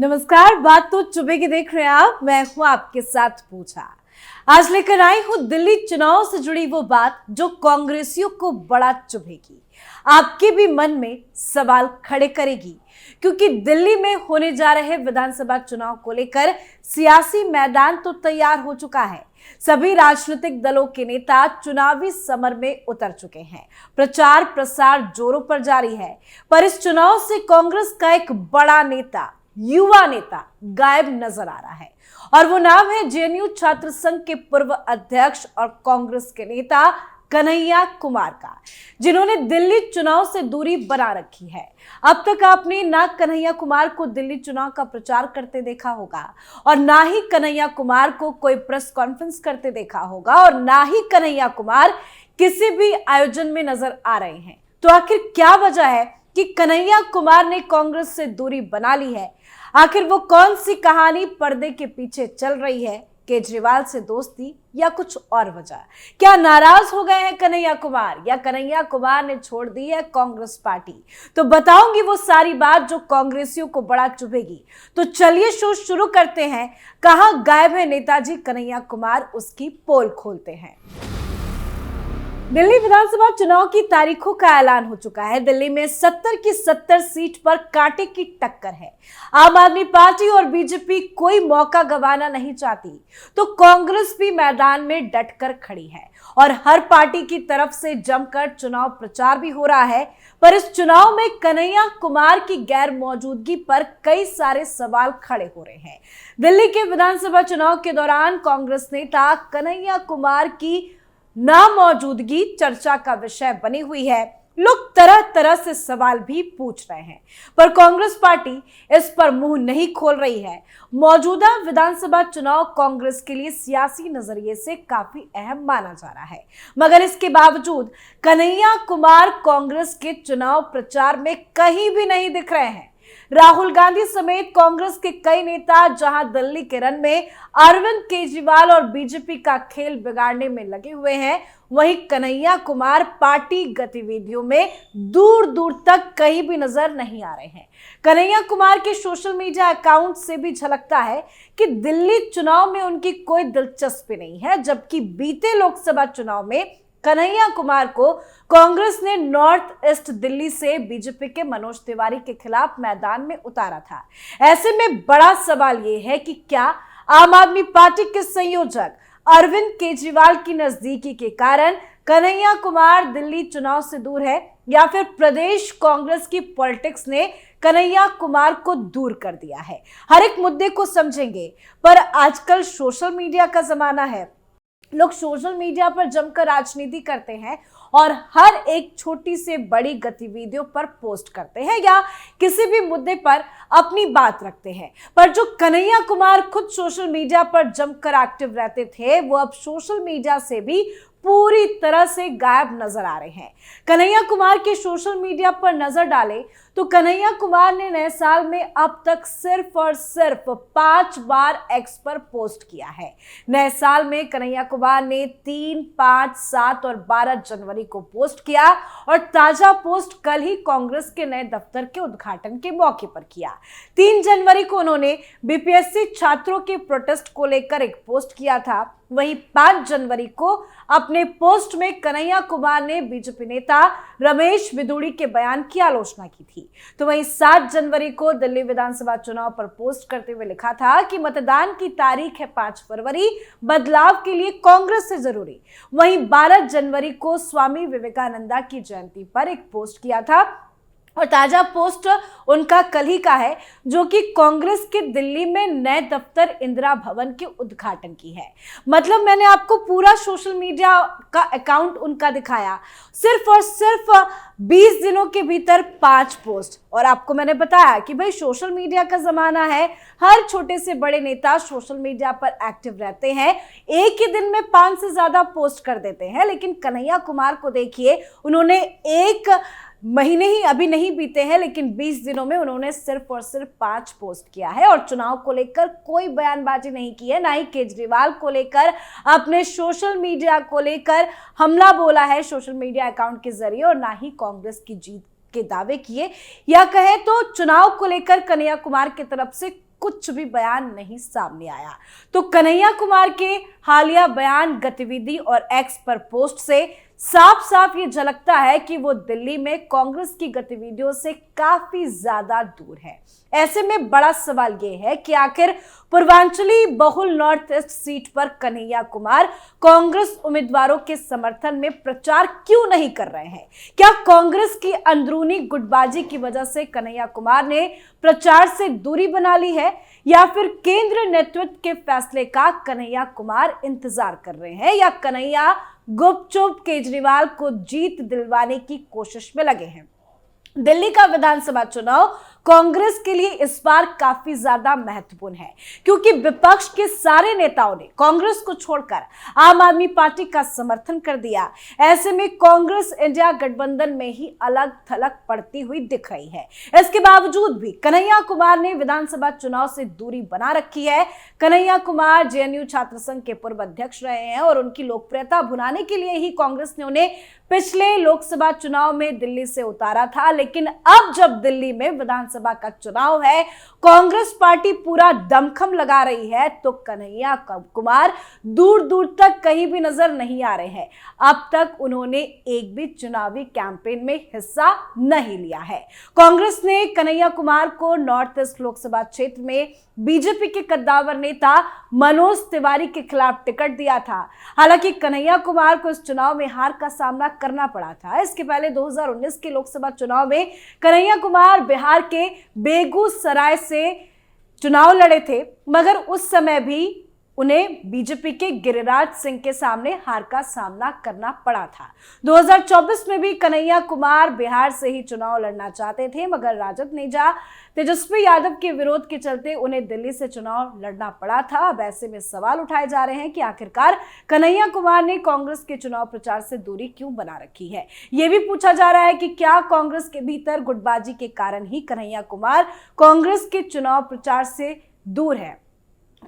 नमस्कार, बात तो चुभे की देख रहे हैं आप। मैं हूं आपके साथ पूछा। आज लेकर आई हूं दिल्ली चुनाव से जुड़ी वो बात जो कांग्रेसियों को बड़ा चुभेगी, आपके भी मन में सवाल खड़े करेगी। क्योंकि दिल्ली में होने जा रहे विधानसभा चुनाव को लेकर सियासी मैदान तो तैयार हो चुका है। सभी राजनीतिक दलों के नेता चुनावी समर में उतर चुके हैं। प्रचार प्रसार जोरों पर जारी है। पर इस चुनाव से कांग्रेस का एक बड़ा नेता, युवा नेता गायब नजर आ रहा है और वो नाम है जेएनयू छात्र संघ के पूर्व अध्यक्ष और कांग्रेस के नेता कन्हैया कुमार का, जिन्होंने दिल्ली चुनाव से दूरी बना रखी है। अब तक आपने ना कन्हैया कुमार को दिल्ली चुनाव का प्रचार करते देखा होगा और ना ही कन्हैया कुमार को कोई प्रेस कॉन्फ्रेंस करते देखा होगा और ना ही कन्हैया कुमार किसी भी आयोजन में नजर आ रहे हैं। तो आखिर क्या वजह है कि कन्हैया कुमार ने कांग्रेस से दूरी बना ली है? आखिर वो कौन सी कहानी पर्दे के पीछे चल रही है? केजरीवाल से दोस्ती या कुछ और वजह? क्या नाराज हो गए हैं कन्हैया कुमार या कन्हैया कुमार ने छोड़ दी है कांग्रेस पार्टी? तो बताऊंगी वो सारी बात जो कांग्रेसियों को बड़ा चुभेगी। तो चलिए शो शुरू करते हैं। कहां गायब है नेताजी कन्हैया कुमार, उसकी पोल खोलते हैं। दिल्ली विधानसभा चुनाव की तारीखों का ऐलान हो चुका है। दिल्ली में 70 की 70 सीट पर कांटे की टक्कर है। आम आदमी पार्टी और बीजेपी कोई मौका गंवाना नहीं चाहती, तो कांग्रेस भी मैदान में डटकर खड़ी है और हर पार्टी की तरफ से जमकर चुनाव प्रचार भी हो रहा है। पर इस चुनाव में कन्हैया कुमार की गैर मौजूदगी पर कई सारे सवाल खड़े हो रहे हैं। दिल्ली के विधानसभा चुनाव के दौरान कांग्रेस नेता कन्हैया कुमार की नामौजूदगी चर्चा का विषय बनी हुई है। लोग तरह तरह से सवाल भी पूछ रहे हैं, पर कांग्रेस पार्टी इस पर मुंह नहीं खोल रही है। मौजूदा विधानसभा चुनाव कांग्रेस के लिए सियासी नजरिए से काफी अहम माना जा रहा है, मगर इसके बावजूद कन्हैया कुमार कांग्रेस के चुनाव प्रचार में कहीं भी नहीं दिख रहे हैं। राहुल गांधी समेत कांग्रेस के कई नेता जहां दिल्ली के रन में अरविंद केजरीवाल और बीजेपी का खेल बिगाड़ने में लगे हुए हैं, वहीं कन्हैया कुमार पार्टी गतिविधियों में दूर दूर तक कहीं भी नजर नहीं आ रहे हैं। कन्हैया कुमार के सोशल मीडिया अकाउंट से भी झलकता है कि दिल्ली चुनाव में उनकी कोई दिलचस्पी नहीं है, जबकि बीते लोकसभा चुनाव में कन्हैया कुमार को कांग्रेस ने नॉर्थ ईस्ट दिल्ली से बीजेपी के मनोज तिवारी के खिलाफ मैदान में उतारा था। ऐसे में बड़ा सवाल यह है कि क्या आम आदमी पार्टी के संयोजक अरविंद केजरीवाल की नजदीकी के कारण कन्हैया कुमार दिल्ली चुनाव से दूर है, या फिर प्रदेश कांग्रेस की पॉलिटिक्स ने कन्हैया कुमार को दूर कर दिया है? हर एक मुद्दे को समझेंगे। पर आजकल सोशल मीडिया का जमाना है। लोग सोशल मीडिया पर जमकर राजनीति करते हैं और हर एक छोटी से बड़ी गतिविधियों पर पोस्ट करते हैं या किसी भी मुद्दे पर अपनी बात रखते हैं। पर जो कन्हैया कुमार खुद सोशल मीडिया पर जमकर एक्टिव रहते थे, वो अब सोशल मीडिया से भी पूरी तरह से गायब नजर आ रहे हैं। कन्हैया कुमार के सोशल मीडिया पर नजर डालें तो कन्हैया कुमार ने नए साल में अब तक सिर्फ और सिर्फ 5 बार एक्स पर पोस्ट किया है। नए साल में कन्हैया कुमार ने 3, 5, 7 और 12 जनवरी को पोस्ट किया और ताजा पोस्ट कल ही कांग्रेस के नए दफ्तर के उद्घाटन के मौके पर किया। 3 जनवरी को उन्होंने बीपीएससी छात्रों के प्रोटेस्ट को लेकर एक पोस्ट किया था। वहीं 5 जनवरी को अपने पोस्ट में कन्हैया कुमार ने बीजेपी नेता रमेश बिधूड़ी के बयान की आलोचना की थी। तो वहीं 7 जनवरी को दिल्ली विधानसभा चुनाव पर पोस्ट करते हुए लिखा था कि मतदान की तारीख है 5 फरवरी, बदलाव के लिए कांग्रेस से जरूरी। वहीं 12 जनवरी को स्वामी विवेकानंदा की जयंती पर एक पोस्ट किया था और ताजा पोस्ट उनका कल ही का है, जो कि कांग्रेस के दिल्ली में नए दफ्तर इंदिरा भवन के उद्घाटन की है। मतलब मैंने आपको पूरा सोशल मीडिया का अकाउंट उनका दिखाया, सिर्फ और सिर्फ 20 दिनों के भीतर 5 पोस्ट। और आपको मैंने बताया कि भाई सोशल मीडिया का जमाना है, हर छोटे से बड़े नेता सोशल मीडिया पर एक्टिव रहते हैं, एक ही दिन में 5 से ज्यादा पोस्ट कर देते हैं। लेकिन कन्हैया कुमार को देखिए, उन्होंने एक महीने ही अभी नहीं बीते हैं, लेकिन 20 दिनों में उन्होंने सिर्फ और सिर्फ 5 पोस्ट किया है और चुनाव को लेकर कोई बयानबाजी नहीं की है, ना ही केजरीवाल को लेकर अपने सोशल मीडिया को लेकर हमला बोला है सोशल मीडिया अकाउंट के जरिए, और ना ही कांग्रेस की जीत के दावे किए, या कहे तो चुनाव को लेकर कन्हैया कुमार की तरफ से कुछ भी बयान नहीं सामने आया। तो कन्हैया कुमार के हालिया बयान, गतिविधि और एक्स पर पोस्ट से साफ साफ ये झलकता है कि वो दिल्ली में कांग्रेस की गतिविधियों से काफी ज्यादा दूर है। ऐसे में बड़ा सवाल ये है कि आखिर पूर्वांचली बहुल नॉर्थ ईस्ट सीट पर कन्हैया कुमार कांग्रेस उम्मीदवारों के समर्थन में प्रचार क्यों नहीं कर रहे हैं? क्या कांग्रेस की अंदरूनी गुटबाजी की वजह से कन्हैया कुमार ने प्रचार से दूरी बना ली है, या फिर केंद्र नेतृत्व के फैसले का कन्हैया कुमार इंतजार कर रहे हैं, या कन्हैया गुपचुप केजरीवाल को जीत दिलवाने की कोशिश में लगे हैं? दिल्ली का विधानसभा चुनाव कांग्रेस के लिए इस बार काफी ज्यादा महत्वपूर्ण है, क्योंकि विपक्ष के सारे नेताओं ने कांग्रेस को छोड़कर आम आदमी पार्टी का समर्थन कर दिया। ऐसे में कांग्रेस इंडिया गठबंधन में ही अलग थलग पड़ती हुई दिख रही है। इसके बावजूद भी कन्हैया कुमार ने विधानसभा चुनाव से दूरी बना रखी है। कन्हैया कुमार जेएनयू छात्र संघ के पूर्व अध्यक्ष रहे हैं और उनकी लोकप्रियता भुनाने के लिए ही कांग्रेस ने उन्हें पिछले लोकसभा चुनाव में दिल्ली से उतारा था। लेकिन अब जब दिल्ली में विधानसभा का चुनाव है, कांग्रेस पार्टी पूरा दमखम लगा रही है, तो कन्हैया कुमार दूर दूर तक कहीं भी नजर नहीं आ रहे हैं। अब तक उन्होंने एक भी चुनावी कैंपेन में हिस्सा नहीं लिया है। कांग्रेस ने कन्हैया कुमार को नॉर्थ ईस्ट लोकसभा क्षेत्र में बीजेपी के कद्दावर नेता मनोज तिवारी के खिलाफ टिकट दिया था। हालांकि कन्हैया कुमार को इस चुनाव में हार का सामना करना पड़ा था। इसके पहले 2019 के लोकसभा चुनाव में कन्हैया कुमार बिहार के बेगूसराय से चुनाव लड़े थे, मगर उस समय भी उन्हें बीजेपी के गिरिराज सिंह के सामने हार का सामना करना पड़ा था। 2024 में भी कन्हैया कुमार बिहार से ही चुनाव लड़ना चाहते थे, मगर राजद नेता तेजस्वी यादव के विरोध के चलते उन्हें दिल्ली से चुनाव लड़ना पड़ा था। अब ऐसे में सवाल उठाए जा रहे हैं कि आखिरकार कन्हैया कुमार ने कांग्रेस के चुनाव प्रचार से दूरी क्यों बना रखी है। यह भी पूछा जा रहा है कि क्या कांग्रेस के भीतर गुटबाजी के कारण ही कन्हैया कुमार कांग्रेस के चुनाव प्रचार से दूर है।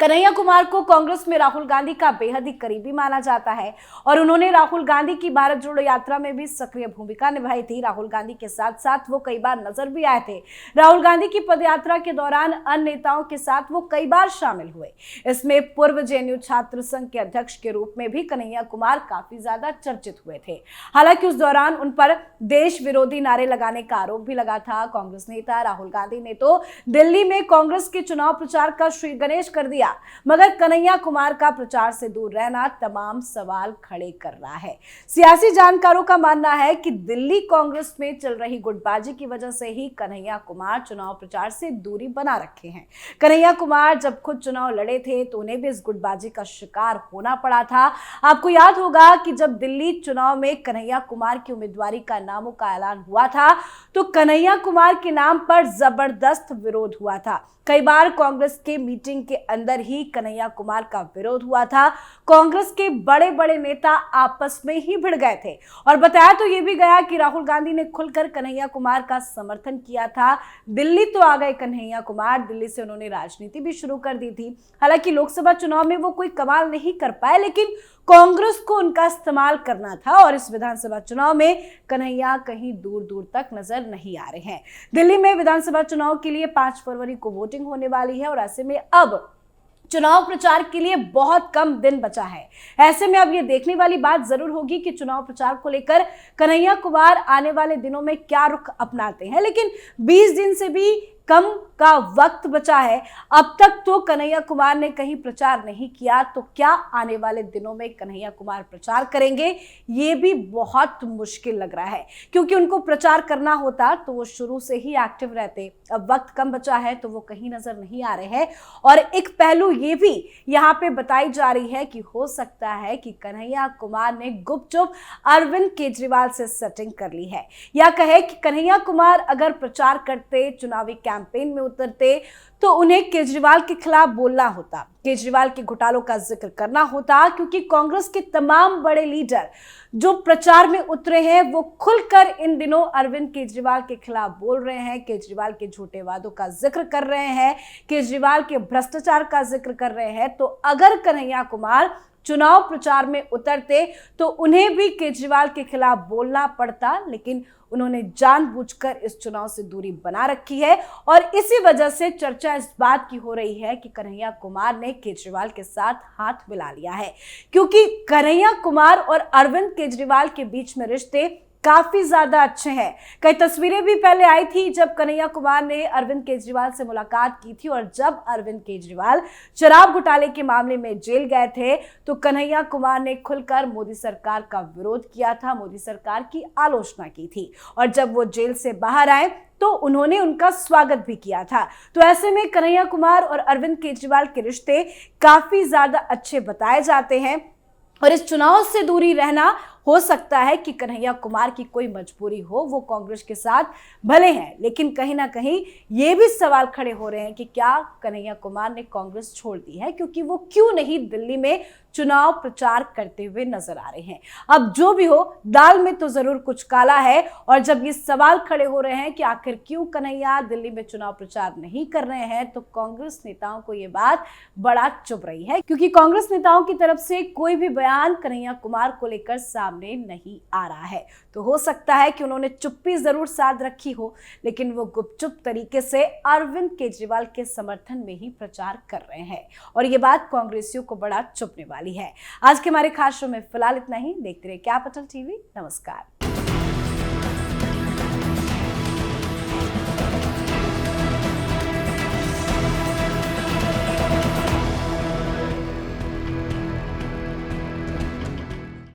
कन्हैया कुमार को कांग्रेस में राहुल गांधी का बेहद ही करीबी माना जाता है और उन्होंने राहुल गांधी की भारत जोड़ो यात्रा में भी सक्रिय भूमिका निभाई थी। राहुल गांधी के साथ साथ वो कई बार नजर भी आए थे। राहुल गांधी की पदयात्रा के दौरान अन्य नेताओं के साथ वो कई बार शामिल हुए। इसमें पूर्व जेएनयू छात्र संघ के अध्यक्ष के रूप में भी कन्हैया कुमार काफी ज्यादा चर्चित हुए थे। हालांकि उस दौरान उन पर देश विरोधी नारे लगाने का आरोप भी लगा था। कांग्रेस नेता राहुल गांधी ने तो दिल्ली में कांग्रेस के चुनाव प्रचार का श्री गणेश कर दिया, मगर कन्हैया कुमार का प्रचार से दूर रहना तमाम सवाल खड़े कर रहा है। सियासी जानकारों का मानना है कि दिल्ली कांग्रेस में चल रही गुटबाजी की वजह से ही कन्हैया कुमार चुनाव प्रचार से दूरी बना रखे हैं। कन्हैया कुमार जब खुद चुनाव लड़े थे तो उन्हें भी इस गुटबाजी का शिकार होना पड़ा था। आपको याद होगा कि जब दिल्ली चुनाव में कन्हैया कुमार की उम्मीदवारी का नामों का ऐलान हुआ था तो कन्हैया कुमार के नाम पर जबरदस्त विरोध हुआ था। कई बार कांग्रेस के मीटिंग के अंदर ही कन्हैया कुमार का विरोध हुआ था। कांग्रेस के बड़े बड़े नेता आपस में ही भिड़ गए थे और बताया तो ये भी गया कि राहुल गांधी ने खुलकर कन्हैया कुमार का समर्थन किया था। दिल्ली तो आ गए कन्हैया कुमार, दिल्ली से उन्होंने राजनीति भी शुरू कर दी थी। हालांकि लोकसभा चुनाव में वो कोई कमाल नहीं कर पाए, लेकिन कांग्रेस को उनका इस्तेमाल करना था और इस विधानसभा चुनाव में कन्हैया कहीं दूर दूर तक नजर नहीं आ रहे हैं। दिल्ली में विधानसभा चुनाव के लिए 5 फरवरी को वोटिंग होने वाली है और ऐसे में अब चुनाव प्रचार के लिए बहुत कम दिन बचा है। ऐसे में अब ये देखने वाली बात जरूर होगी कि चुनाव प्रचार को लेकर कन्हैया कुमार आने वाले दिनों में क्या रुख अपनाते हैं। लेकिन 20 दिन से भी कम का वक्त बचा है। अब तक तो कन्हैया कुमार ने कहीं प्रचार नहीं किया, तो क्या आने वाले दिनों में कन्हैया कुमार प्रचार करेंगे, ये भी बहुत मुश्किल लग रहा है। क्योंकि उनको प्रचार करना होता तो वो शुरू से ही एक्टिव रहते। अब वक्त कम बचा है तो वो कहीं नजर नहीं आ रहे हैं। और एक पहलू ये भी यहाँ पे बताई जा रही है कि हो सकता है कि कन्हैया कुमार ने गुपचुप अरविंद केजरीवाल से सेटिंग कर ली है, या कहे कि कन्हैया कुमार अगर प्रचार करते, चुनावी कैंपेन में उतरते, तो उन्हें केजरीवाल के खिलाफ बोलना होता, केजरीवाल के घोटालों का जिक्र करना होता। क्योंकि कांग्रेस के तमाम बड़े लीडर जो प्रचार में उतरे हैं वो खुलकर इन दिनों अरविंद केजरीवाल के खिलाफ बोल रहे हैं, केजरीवाल के झूठे वादों का जिक्र कर रहे हैं, केजरीवाल के भ्रष्टाचार का जिक्र कर रहे हैं। तो अगर कन्हैया कुमार चुनाव प्रचार में उतरते तो उन्हें भी केजरीवाल के खिलाफ बोलना पड़ता, लेकिन उन्होंने जानबूझकर इस चुनाव से दूरी बना रखी है और इसी वजह से चर्चा इस बात की हो रही है कि कन्हैया कुमार ने केजरीवाल के साथ हाथ मिला लिया है, क्योंकि कन्हैया कुमार और अरविंद केजरीवाल के बीच में रिश्ते काफी ज्यादा अच्छे हैं। कई तस्वीरें भी पहले आई थी जब कन्हैया कुमार ने अरविंद केजरीवाल से मुलाकात की थी, और जब अरविंद केजरीवाल शराब घोटाले के मामले में जेल गए थे तो कन्हैया कुमार ने खुलकर मोदी सरकार का विरोध किया था, मोदी सरकार की आलोचना की थी, और जब वो जेल से बाहर आए तो उन्होंने उनका स्वागत भी किया था। तो ऐसे में कन्हैया कुमार और अरविंद केजरीवाल के रिश्ते काफी ज्यादा अच्छे बताए जाते हैं, और इस चुनाव से दूरी रहना हो सकता है कि कन्हैया कुमार की कोई मजबूरी हो, वो कांग्रेस के साथ भले हैं, लेकिन कहीं ना कहीं ये भी सवाल खड़े हो रहे हैं कि क्या कन्हैया कुमार ने कांग्रेस छोड़ दी है, क्योंकि वो क्यों नहीं दिल्ली में चुनाव प्रचार करते हुए नजर आ रहे हैं। अब जो भी हो, दाल में तो जरूर कुछ काला है, और जब ये सवाल खड़े हो रहे हैं कि आखिर क्यों कन्हैया दिल्ली में चुनाव प्रचार नहीं कर रहे हैं, तो कांग्रेस नेताओं को ये बात बड़ा चुभ रही है, क्योंकि कांग्रेस नेताओं की तरफ से कोई भी बयान कन्हैया कुमार को लेकर सामने नहीं आ रहा है। तो हो सकता है कि उन्होंने चुप्पी जरूर साध रखी हो, लेकिन वो गुपचुप तरीके से अरविंद केजरीवाल के समर्थन में ही प्रचार कर रहे हैं, और ये बात कांग्रेसियों को बड़ा चुभने वाली है। आज के हमारे खास शो में फिलहाल इतना ही। देखते रहिए कैपिटल टीवी। नमस्कार।